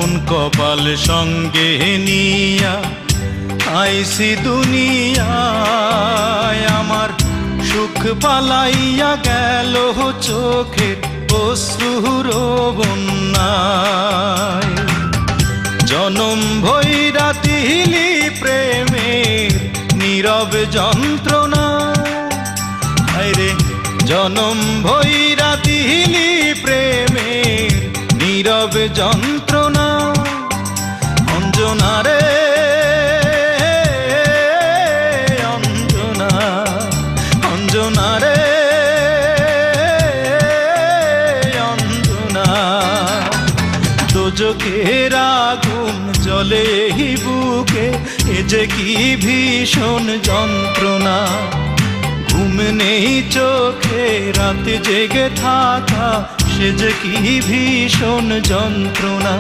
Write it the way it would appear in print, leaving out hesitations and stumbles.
মন কপাল সঙ্গে নিয়া আইসি দুনিয়ায়, আমার সুখ পালাইয়া গেল চোখের অশ্রুর বন্যায়। জনম ভৈরা দিলি প্রেমের নীরব যন্ত্রণা, রে জনম ভৈরা দিলি প্রেমের নীরব যন্ত্রণা। অঞ্জনা রে অঞ্জনা, অঞ্জনা রে অঞ্জনা, দোজখের আগুন জ্বলে এই বুকে, এ যে কি ভীষণ যন্ত্রণা। ঘুম নেই চোখে রাতে জেগে থাকা, সে যে কি ভীষণ যন্ত্রণা।